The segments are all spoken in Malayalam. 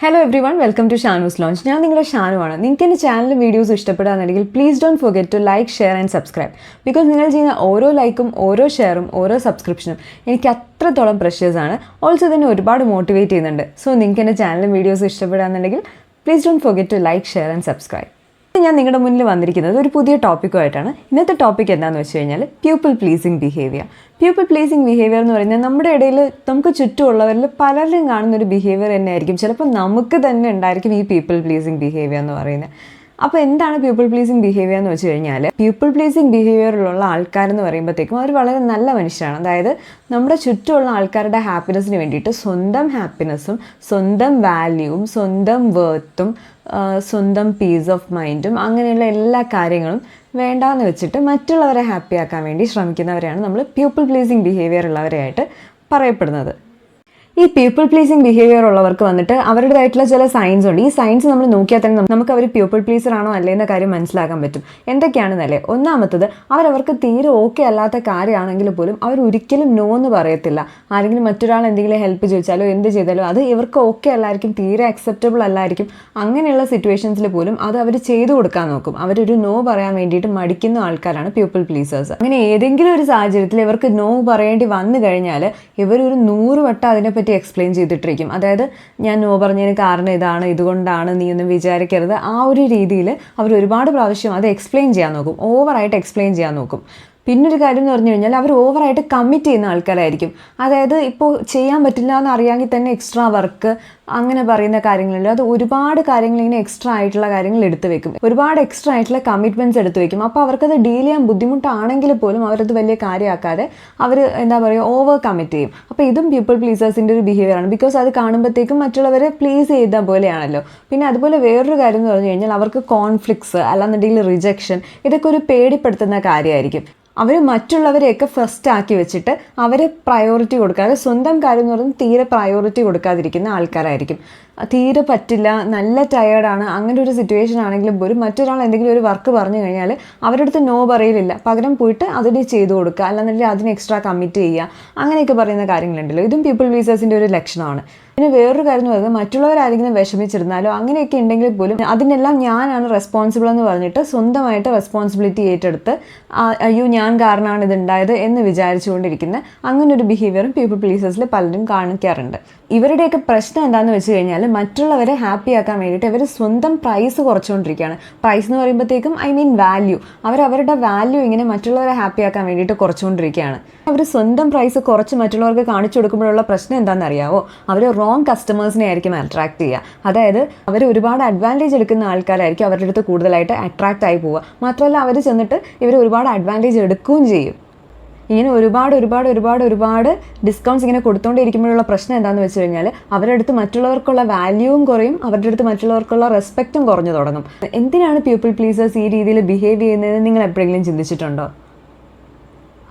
Hello everyone, welcome to Shanu's lounge. ഞാൻ നിങ്ങളുടെ ഷാനുവാണ്. നിങ്ങൾക്ക് എൻ്റെ ചാനൽ വീഡിയോസ് ഇഷ്ടപ്പെടുകയാണെങ്കിൽ please don't forget to like, share and subscribe. Because നിങ്ങൾ ചെയ്യുന്ന ഓരോ ലൈക്കും ഓരോ ഷെയറും ഓരോ സബ്സ്ക്രിപ്ഷനും എനിക്ക് അത്രത്തോളം പ്രഷ്യസ് ആണ്. ഓൾസോ തന്നെ ഒരുപാട് മോട്ടിവേറ്റ് ചെയ്യുന്നുണ്ട്. സോ നിങ്ങൾക്ക് എൻ്റെ ചാനലും വീഡിയോസ് ഇഷ്ടപ്പെടുകയാണെന്നുണ്ടെങ്കിൽ please don't forget to like, share and subscribe. ഞാൻ നിങ്ങളുടെ മുന്നിൽ വന്നിരിക്കുന്നത് ഒരു പുതിയ ടോപ്പിക്കുമായിട്ടാണ്. ഇന്നത്തെ ടോപ്പിക് എന്താണെന്ന് വെച്ച് കഴിഞ്ഞാൽ people pleasing behaviour. People pleasing behaviour എന്ന് പറയുന്നത് നമ്മുടെ ഇടയിൽ നമുക്ക് ചുറ്റുമുള്ളവരിൽ പലരും കാണുന്ന ഒരു ബിഹേവിയർ തന്നെ ആയിരിക്കും. ചിലപ്പോൾ നമുക്ക് തന്നെ ഉണ്ടായിരിക്കും ഈ പീപ്പിൾ പ്ലീസിങ് ബിഹേവിയർ എന്ന് പറയുന്നത്. അപ്പോൾ എന്താണ് പീപ്പിൾ പ്ലീസിങ് ബിഹേവിയർ എന്ന് വെച്ച് കഴിഞ്ഞാൽ, പീപ്പിൾ പ്ലീസിങ് ബിഹേവിയറിലുള്ള ആൾക്കാരെന്ന് പറയുമ്പോഴത്തേക്കും അവർ വളരെ നല്ല മനുഷ്യരാണ്. അതായത് നമ്മുടെ ചുറ്റുമുള്ള ആൾക്കാരുടെ ഹാപ്പിനെസ്സിന് വേണ്ടിയിട്ട് സ്വന്തം ഹാപ്പിനെസ്സും സ്വന്തം വാല്യൂവും സ്വന്തം വേർത്തും സ്വന്തം പീസ് ഓഫ് മൈൻഡും അങ്ങനെയുള്ള എല്ലാ കാര്യങ്ങളും വേണ്ടാന്ന് വെച്ചിട്ട് മറ്റുള്ളവരെ ഹാപ്പിയാക്കാൻ വേണ്ടി ശ്രമിക്കുന്നവരെയാണ് നമ്മൾ പീപ്പിൾ പ്ലീസിങ് ബിഹേവിയർ ഉള്ളവരായിട്ട് പറയപ്പെടുന്നത്. ഈ പീപ്പിൾ പ്ലീസിങ് ബിഹേവിയർ ഉള്ളവർക്ക് വന്നിട്ട് അവരുടേതായിട്ടുള്ള ചില സൈൻസ് ഉണ്ട്. ഈ സൈൻസ് നമ്മൾ നോക്കിയാൽ തന്നെ നമുക്ക് അവർ പീപ്പിൾ പ്ലീസർ ആണോ അല്ലേ എന്ന കാര്യം മനസ്സിലാക്കാൻ പറ്റും. എന്തൊക്കെയാണെന്നല്ലേ, ഒന്നാമത്തത് അവരവർക്ക് തീരെ ഓക്കെ അല്ലാത്ത കാര്യമാണെങ്കിൽ പോലും അവർ ഒരിക്കലും നോ എന്ന് പറയത്തില്ല. ആരെങ്കിലും മറ്റൊരാൾ എന്തെങ്കിലും ഹെൽപ്പ് ചോദിച്ചാലോ എന്ത് ചെയ്താലോ അത് ഇവർക്ക് ഓക്കെ അല്ലായിരിക്കും, തീരെ അക്സെപ്റ്റബിൾ അല്ലായിരിക്കും. അങ്ങനെയുള്ള സിറ്റുവേഷൻസിൽ പോലും അത് അവർ ചെയ്തു കൊടുക്കാൻ നോക്കും. അവരൊരു നോ പറയാൻ വേണ്ടിയിട്ട് മടിക്കുന്ന ആൾക്കാരാണ് പീപ്പിൾ പ്ലീസേഴ്സ്. അങ്ങനെ ഏതെങ്കിലും ഒരു സാഹചര്യത്തിൽ ഇവർക്ക് നോ പറയേണ്ടി വന്നു കഴിഞ്ഞാൽ ഇവരൊരു 100 വട്ടം അതിനെപ്പറ്റി എക്സ്പ്ലെയിൻ ചെയ്തിട്ടിരിക്കും. അതായത് ഞാൻ നോ പറഞ്ഞതിന് കാരണം ഇതാണ്, ഇതുകൊണ്ടാണ്, നീ ഒന്നും വിചാരിക്കരുത്, ആ ഒരു രീതിയിൽ അവർ ഒരുപാട് പ്രാവശ്യം അത് എക്സ്പ്ലെയിൻ ചെയ്യാൻ നോക്കും, ഓവറായിട്ട് എക്സ്പ്ലെയിൻ ചെയ്യാൻ നോക്കും. പിന്നൊരു കാര്യം എന്ന് പറഞ്ഞു കഴിഞ്ഞാൽ അവർ ഓവറായിട്ട് കമ്മിറ്റ് ചെയ്യുന്ന ആൾക്കാരായിരിക്കും. അതായത് ഇപ്പോൾ ചെയ്യാൻ പറ്റില്ല എന്ന് അറിയാമെങ്കിൽ തന്നെ എക്സ്ട്രാ വർക്ക് അങ്ങനെ പറയുന്ന കാര്യങ്ങളുണ്ട്. അത് ഒരുപാട് കാര്യങ്ങൾ ഇങ്ങനെ എക്സ്ട്രാ ആയിട്ടുള്ള കാര്യങ്ങൾ എടുത്തു വെക്കും, ഒരുപാട് എക്സ്ട്രാ ആയിട്ടുള്ള കമ്മിറ്റ്മെൻറ്റ്സ് എടുത്തു വെക്കും. അപ്പോൾ അവർക്കത് ഡീൽ ചെയ്യാൻ ബുദ്ധിമുട്ടാണെങ്കിൽ പോലും അവരത് വലിയ കാര്യമാക്കാതെ അവർ എന്താ പറയുക ഓവർ കമ്മിറ്റ് ചെയ്യും. അപ്പോൾ ഇതും പീപ്പിൾ പ്ലീസേഴ്സിൻ്റെ ഒരു ബിഹേവിയറാണ്. ബിക്കോസ് അത് കാണുമ്പോഴത്തേക്കും മറ്റുള്ളവരെ പ്ലീസ് ചെയ്ത പോലെയാണല്ലോ. പിന്നെ അതുപോലെ വേറൊരു കാര്യം എന്ന് പറഞ്ഞു കഴിഞ്ഞാൽ അവർക്ക് കോൺഫ്ലിക്ട്സ് അല്ലാന്നുണ്ടെങ്കിൽ റിജക്ഷൻ ഇതൊക്കെ ഒരു പേടിപ്പെടുത്തുന്ന കാര്യമായിരിക്കും. അവർ മറ്റുള്ളവരെയൊക്കെ ഫസ്റ്റ് ആക്കി വെച്ചിട്ട് അവരെ പ്രയോറിറ്റി കൊടുക്കാതെ സ്വന്തം കാര്യം എന്ന് പറയുന്നത് തീരെ പ്രയോറിറ്റി കൊടുക്കാതിരിക്കുന്ന ആൾക്കാരായിരിക്കും. തീരെ പറ്റില്ല, നല്ല ടയേർഡാണ്, അങ്ങനെ ഒരു സിറ്റുവേഷൻ ആണെങ്കിലും പോലും മറ്റൊരാൾ എന്തെങ്കിലും ഒരു വർക്ക് പറഞ്ഞു കഴിഞ്ഞാൽ അവരുടെ അടുത്ത് നോ പറയലില്ല, പകരം പോയിട്ട് അതിന് ചെയ്തു കൊടുക്കുക, അല്ലാന്നുണ്ടെങ്കിൽ അതിന് എക്സ്ട്രാ കമ്മിറ്റ് ചെയ്യുക, അങ്ങനെയൊക്കെ പറയുന്ന കാര്യങ്ങളുണ്ടല്ലോ. ഇതും പീപ്പിൾ പ്ലീസേഴ്സിൻ്റെ ഒരു ലക്ഷണമാണ്. പിന്നെ വേറൊരു കാര്യം എന്ന് പറയുന്നത് മറ്റുള്ളവരാരെങ്കിലും വിഷമിച്ചിരുന്നാലോ അങ്ങനെയൊക്കെ ഉണ്ടെങ്കിൽ പോലും അതിനെല്ലാം ഞാനാണ് റെസ്പോൺസിബിൾ എന്ന് പറഞ്ഞിട്ട് സ്വന്തമായിട്ട് റെസ്പോൺസിബിലിറ്റി ഏറ്റെടുത്ത് അയ്യോ ഞാൻ കാരണമാണ് ഇതുണ്ടായത് എന്ന് വിചാരിച്ചുകൊണ്ടിരിക്കുന്ന അങ്ങനെ ഒരു ബിഹേവിയറും പീപ്പിൾ പ്ലീസേഴ്സിൽ പലരും കാണിക്കാറുണ്ട്. ഇവരുടെയൊക്കെ പ്രശ്നം എന്താണെന്ന് വെച്ച് കഴിഞ്ഞാൽ മറ്റുള്ളവരെ ഹാപ്പി ആക്കാൻ വേണ്ടിയിട്ട് ഇവർ സ്വന്തം പ്രൈസ് കുറച്ചുകൊണ്ടിരിക്കുകയാണ്. പ്രൈസ് എന്ന് പറയുമ്പോഴത്തേക്കും വാല്യൂ. അവരവരുടെ വാല്യൂ ഇങ്ങനെ മറ്റുള്ളവരെ ഹാപ്പി ആക്കാൻ വേണ്ടിയിട്ട് കുറച്ചുകൊണ്ടിരിക്കുകയാണ്. അവർ സ്വന്തം പ്രൈസ് കുറച്ച് മറ്റുള്ളവർക്ക് കാണിച്ചു കൊടുക്കുമ്പോഴുള്ള പ്രശ്നം എന്താണെന്ന് അറിയാമോ? അവർ റോങ് കസ്റ്റമേഴ്സിനെ ആയിരിക്കും അട്രാക്ട് ചെയ്യുക. അതായത് അവർ ഒരുപാട് അഡ്വാൻറ്റേജ് എടുക്കുന്ന ആൾക്കാരായിരിക്കും അവരുടെ അടുത്ത് കൂടുതലായിട്ട് അട്രാക്റ്റ് ആയി പോവുക. മാത്രമല്ല അവർ ചെന്നിട്ട് ഇവർ ഒരുപാട് അഡ്വാൻറ്റേജ് എടുക്കുകയും ചെയ്യും. ഇങ്ങനെ ഒരുപാട് ഡിസ്കൗണ്ട്സ് ഇങ്ങനെ കൊടുത്തുകൊണ്ടിരിക്കുമ്പോഴുള്ള പ്രശ്നം എന്താണെന്ന് വെച്ച് കഴിഞ്ഞാൽ അവരുടെ അടുത്ത് മറ്റുള്ളവർക്കുള്ള വാല്യൂവും കുറയും, അവരുടെ അടുത്ത് മറ്റുള്ളവർക്കുള്ള റെസ്പെക്റ്റും കുറഞ്ഞു തുടങ്ങും. എന്തിനാണ് പീപ്പിൾ പ്ലീസേഴ്സ് ഈ രീതിയിൽ ബിഹേവ് ചെയ്യുന്നത് നിങ്ങൾ എപ്പോഴെങ്കിലും ചിന്തിച്ചിട്ടുണ്ടോ?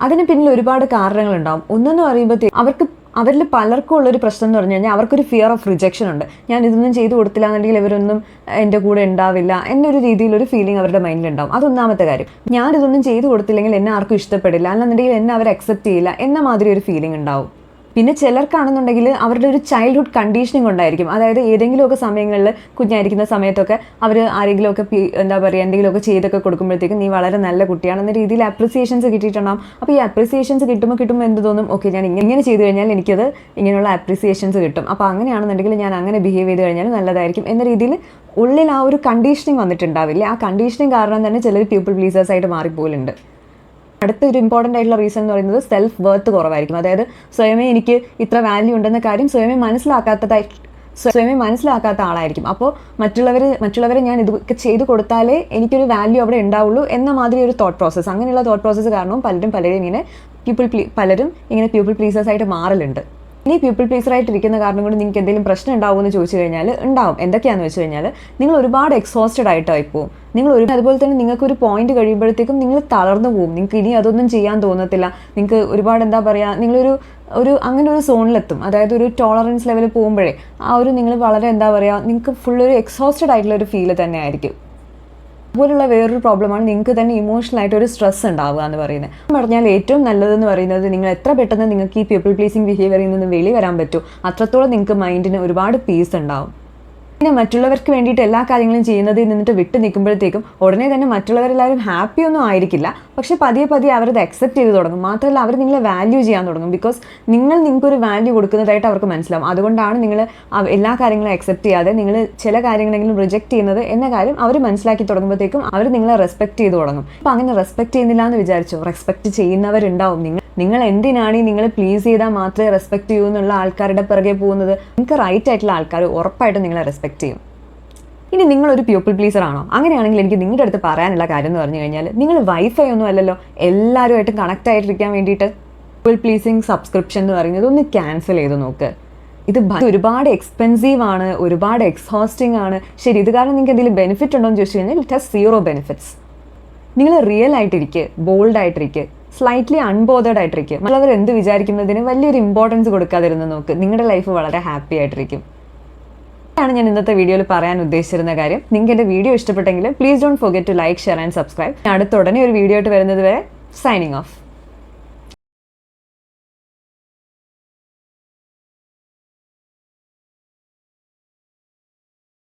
അതിന് പിന്നിൽ ഒരുപാട് കാരണങ്ങളുണ്ടാവും. ഒന്നെന്ന് പറയുമ്പോഴത്തേക്ക് അവരിൽ പലർക്കും ഉള്ളൊരു പ്രശ്നം എന്ന് പറഞ്ഞു കഴിഞ്ഞാൽ അവർക്കൊരു ഫിയർ ഓഫ് റിജക്ഷൻ ഉണ്ട്. ഞാൻ ഇതൊന്നും ചെയ്തു കൊടുത്തില്ല എന്നുണ്ടെങ്കിൽ ഇവരൊന്നും എൻ്റെ കൂടെ ഉണ്ടാവില്ല എന്നൊരു രീതിയിലൊരു ഫീലിംഗ് അവരുടെ മൈൻഡിലുണ്ടാവും. അതൊന്നാമത്തെ കാര്യം. ഞാനിതൊന്നും ചെയ്തു കൊടുത്തില്ലെങ്കിൽ എന്നെ ആർക്കും ഇഷ്ടപ്പെടില്ല, അല്ലെന്നുണ്ടെങ്കിൽ എന്നെ അവർ അക്സെപ്റ്റ് ചെയ്യില്ല എന്ന മാതിരി ഒരു ഫീലിംഗ് ഉണ്ടാവും. പിന്നെ ചിലർക്കാണെന്നുണ്ടെങ്കിൽ അവരുടെ ഒരു ചൈൽഡ്ഹുഡ് കണ്ടീഷനിങ് ഉണ്ടായിരിക്കും. അതായത് ഏതെങ്കിലുമൊക്കെ സമയങ്ങളിൽ കുഞ്ഞായിരിക്കുന്ന സമയത്തൊക്കെ അവർ ആരെങ്കിലുമൊക്കെ എന്താ പറയുക എന്തെങ്കിലുമൊക്കെ ചെയ്തൊക്കെ കൊടുക്കുമ്പോഴത്തേക്കും നീ വളരെ നല്ല കുട്ടിയാണെന്ന രീതിയിൽ അപ്രിസിയേഷൻസ് കിട്ടിയിട്ടുണ്ടാകും. അപ്പോൾ ഈ അപ്രിസിയേഷൻസ് കിട്ടുമ്പോൾ എന്ത് തോന്നും, ഓക്കെ ഞാൻ ഇങ്ങനെ ചെയ്തു കഴിഞ്ഞാൽ എനിക്കത് ഇങ്ങനെയുള്ള അപ്രിസിയേഷൻസ് കിട്ടും, അപ്പോൾ അങ്ങനെയാണെന്നുണ്ടെങ്കിൽ ഞാൻ അങ്ങനെ ബിഹേവ് ചെയ്ത് കഴിഞ്ഞാൽ നല്ലതായിരിക്കും എന്ന രീതിയിൽ ഉള്ളിൽ ആ ഒരു കണ്ടീഷനിങ് വന്നിട്ടുണ്ടാവില്ല. ആ കണ്ടീഷനിങ് കാരണം തന്നെ ചിലർ പീപ്പിൾ പ്ലീസേഴ്സായിട്ട് മാറിപ്പോലുണ്ട്. അടുത്തൊരു ഇമ്പോർട്ടൻ്റ് ആയിട്ടുള്ള റീസൺ എന്ന് പറയുന്നത് സെൽഫ് വർത്ത് കുറവായിരിക്കും. അതായത് സ്വയമേ എനിക്ക് ഇത്ര വാല്യൂ ഉണ്ടെന്ന കാര്യം സ്വയമേ മനസ്സിലാക്കാത്ത ആളായിരിക്കും. അപ്പോൾ മറ്റുള്ളവരെ ഞാൻ ഇതൊക്കെ ചെയ്തു കൊടുത്താലേ എനിക്കൊരു വാല്യൂ അവിടെ ഉണ്ടാവുള്ളൂ എന്ന മാതിരി ഒരു തോട്ട് പ്രോസസ്സ്, അങ്ങനെയുള്ള തോട്ട് പ്രോസസ്സ് കാരണവും പലരും ഇങ്ങനെ പീപ്പിൾ പ്ലീസേഴ്സായിട്ട് മാറലുണ്ട്. ഇനി പീപ്പിൾ പ്ലീസറായിട്ടിരിക്കുന്ന കാരണം കൊണ്ട് നിങ്ങൾക്ക് എന്തെങ്കിലും പ്രശ്നം ഉണ്ടാവുമെന്ന് ചോദിച്ചു കഴിഞ്ഞാൽ ഉണ്ടാവും. എന്തൊക്കെയാണെന്ന് വെച്ച് കഴിഞ്ഞാൽ നിങ്ങൾ ഒരുപാട് എക്സോസ്റ്റഡ് ആയിട്ടായി പോകും. അതുപോലെ തന്നെ നിങ്ങൾക്കൊരു പോയിന്റ് കഴിയുമ്പോഴത്തേക്കും നിങ്ങൾ തളർന്നു പോകും. നിങ്ങൾക്ക് ഇനി അതൊന്നും ചെയ്യാൻ തോന്നത്തില്ല. നിങ്ങൾക്ക് ഒരുപാട് എന്താ പറയുക നിങ്ങളൊരു അങ്ങനെ ഒരു സോണിലെത്തും. അതായത് ഒരു ടോളറൻസ് ലെവലിൽ പോകുമ്പോഴേ നിങ്ങൾ വളരെ എന്താ പറയുക നിങ്ങൾക്ക് ഫുള്ളൊരു എക്സോസ്റ്റഡ് ആയിട്ടുള്ള ഒരു ഫീല് തന്നെ ആയിരിക്കും. അതുപോലുള്ള വേറൊരു പ്രോബ്ലമാണ് നിങ്ങൾക്ക് തന്നെ ഇമോഷണലായിട്ട് ഒരു സ്ട്രെസ് ഉണ്ടാവുക എന്ന് പറയുന്നത്. പറഞ്ഞാൽ ഏറ്റവും നല്ലതെന്ന് പറയുന്നത് നിങ്ങൾ എത്ര പെട്ടെന്ന് നിങ്ങൾക്ക് ഈ പീപ്പിൾ പ്ലീസിങ് ബിഹേവിയറിൽ നിന്ന് വെളി വരാൻ പറ്റുമോ അത്രത്തോളം നിങ്ങൾക്ക് മൈൻഡിന് ഒരുപാട് പീസ് ഉണ്ടാവും. പിന്നെ മറ്റുള്ളവർക്ക് വേണ്ടിയിട്ട് എല്ലാ കാര്യങ്ങളും ചെയ്യുന്നതിൽ നിന്നിട്ട് വിട്ട് നിൽക്കുമ്പോഴത്തേക്കും ഉടനെ തന്നെ മറ്റുള്ളവരെല്ലാവരും ഹാപ്പി ഒന്നും ആയിരിക്കില്ല. പക്ഷേ പതിയെ പതിയെ അവരത് അക്സെപ്റ്റ് ചെയ്ത് തുടങ്ങും. മാത്രമല്ല അവർ നിങ്ങളെ വാല്യൂ ചെയ്യാൻ തുടങ്ങും. ബിക്കോസ് നിങ്ങൾക്കൊരു വാല്യൂ കൊടുക്കുന്നതായിട്ട് അവർക്ക് മനസ്സിലാവും. അതുകൊണ്ടാണ് നിങ്ങൾ എല്ലാ കാര്യങ്ങളും അക്സെപ്റ്റ് ചെയ്യാതെ നിങ്ങൾ ചില കാര്യങ്ങളെങ്കിലും റിജക്റ്റ് ചെയ്യുന്നത് എന്ന കാര്യം അവർ മനസ്സിലാക്കി തുടങ്ങുമ്പോഴത്തേക്കും അവർ നിങ്ങളെ റെസ്പെക്ട് ചെയ്ത് തുടങ്ങും. അപ്പോൾ അങ്ങനെ റെസ്പെക്ട് ചെയ്യുന്നില്ല എന്ന് വിചാരിച്ചോ, റെസ്പെക്ട് ചെയ്യുന്നവരുണ്ടാവും. നിങ്ങൾ എന്തിനാണ് നിങ്ങൾ പ്ലീസ് ചെയ്താൽ മാത്രമേ റെസ്പെക്ട് ചെയ്യൂ എന്നുള്ള ആൾക്കാരുടെ പിറകെ പോകുന്നത്? നിങ്ങൾക്ക് റൈറ്റ് ആയിട്ടുള്ള ആൾക്കാർ ഉറപ്പായിട്ടും നിങ്ങളെ റെസ്പെക്ട് ചെയ്യും. ഇനി നിങ്ങളൊരു പീപ്പിൾ പ്ലീസർ ആണോ? അങ്ങനെയാണെങ്കിൽ എനിക്ക് നിങ്ങളുടെ അടുത്ത് പറയാനുള്ള കാര്യം എന്ന് പറഞ്ഞു കഴിഞ്ഞാൽ, നിങ്ങൾ വൈഫൈ ഒന്നും അല്ലല്ലോ എല്ലാവരുമായിട്ട് കണക്റ്റ് ആയിട്ടിരിക്കാൻ വേണ്ടിയിട്ട്. പീപ്പിൾ പ്ലീസിങ് സബ്സ്ക്രിപ്ഷൻ എന്ന് പറയുന്നത് ഒന്ന് ക്യാൻസൽ ചെയ്ത് നോക്ക്. ഇത് ഒരുപാട് എക്സ്പെൻസീവ് ആണ്, ഒരുപാട് എക്സോസ്റ്റിംഗ് ആണ്. ശരി, ഇത് കാരണം നിങ്ങൾക്ക് എന്തെങ്കിലും ബെനിഫിറ്റ് ഉണ്ടോ എന്ന് ചോദിച്ചു കഴിഞ്ഞാൽ ഇറ്റ് ഹാസ് 0 ബെനിഫിറ്റ്സ്. നിങ്ങൾ റിയൽ ആയിട്ടിരിക്കുക, ബോൾഡ് ആയിട്ടിരിക്കുക, സ്ലൈറ്റ്ലി അൺബോധേഡ് ആയിട്ടിരിക്കും. മറ്റുള്ളവർ എന്ത് വിചാരിക്കുന്നതിന് വലിയൊരു ഇമ്പോർട്ടൻസ് കൊടുക്കാതിരുന്ന് നോക്ക്. നിങ്ങളുടെ ലൈഫ് വളരെ ഹാപ്പി ആയിട്ടിരിക്കും. ഇതാണ് ഞാൻ ഇന്നത്തെ വീഡിയോയിൽ പറയാൻ ഉദ്ദേശിച്ചിരുന്ന കാര്യം. നിങ്ങൾക്ക് എൻ്റെ വീഡിയോ ഇഷ്ടപ്പെട്ടെങ്കിൽ please don't forget to like, share and subscribe. അടുത്ത ഉടനെ ഒരു വീഡിയോ ആയിട്ട് വരുന്നത് വരെ സൈനിങ് ഓഫ്.